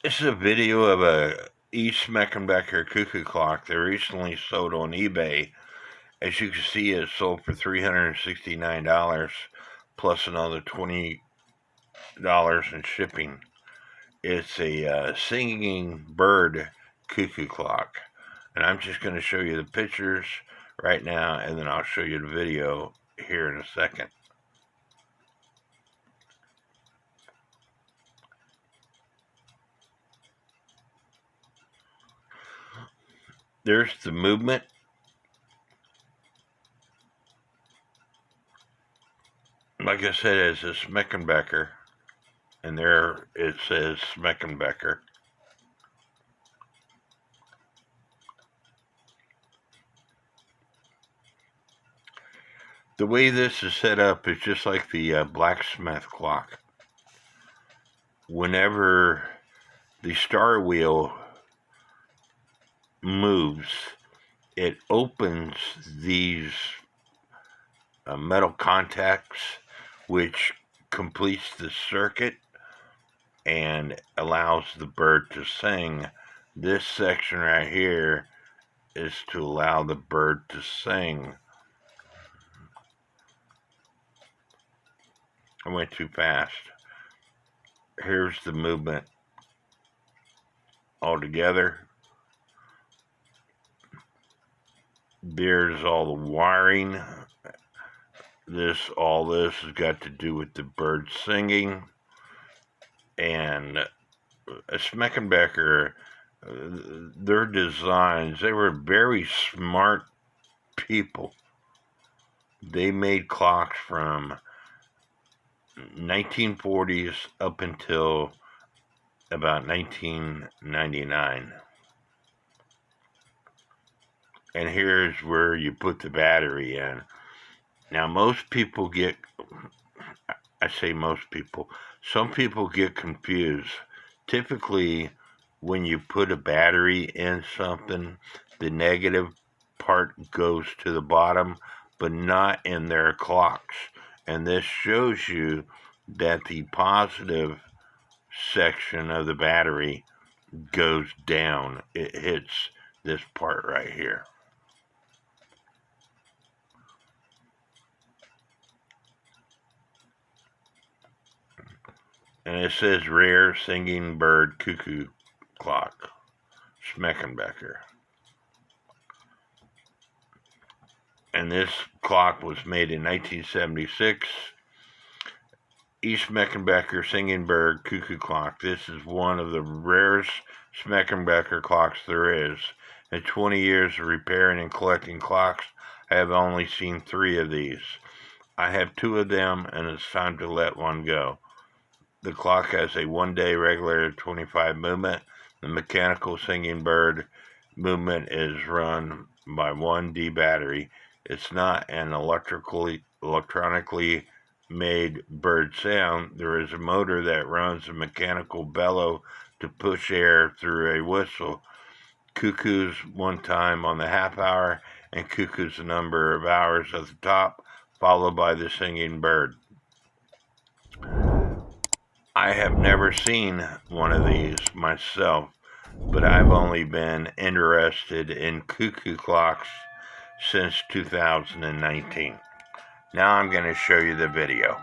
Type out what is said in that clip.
This is a video of a Schmeckenbecher cuckoo clock that recently sold on eBay. As you can see, it sold for $369 plus another $20 in shipping. It's a singing bird cuckoo clock. And I'm just going to show you the pictures right now, and then I'll show you the video here in a second. There's the movement. Like I said, it's a Schmeckenbecher, and there it says Schmeckenbecher. The way this is set up is just like the blacksmith clock. Whenever the star wheel moves, it opens these metal contacts, which completes the circuit and allows the bird to sing. This section right here is to allow the bird to sing. I went too fast. Here's the movement all together. There's all the wiring. All this has got to do with the bird singing. And a Schmeckenbecher, their designs, they were very smart people. They made clocks from 1940s up until about 1999. And here's where you put the battery in. Now, most people get, I say most people, some people get confused. Typically, when you put a battery in something, the negative part goes to the bottom, but not in their clocks. And this shows you that the positive section of the battery goes down. It hits this part right here. And it says rare singing bird cuckoo clock, Schmeckenbecher. And this clock was made in 1976. Schmeckenbecher singing bird cuckoo clock. This is one of the rarest Schmeckenbecher clocks there is. In 20 years of repairing and collecting clocks, I have only seen 3 of these. I have 2 of them, and it's time to let one go. The clock has a 1-day regulated 25 movement. The mechanical singing bird movement is run by 1D battery. It's not an electronically made bird sound. There is a motor that runs a mechanical bellow to push air through a whistle. Cuckoos 1 time on the half hour, and cuckoos a number of hours at the top, followed by the singing bird. I have never seen one of these myself, but I've only been interested in cuckoo clocks since 2019. Now I'm going to show you the video.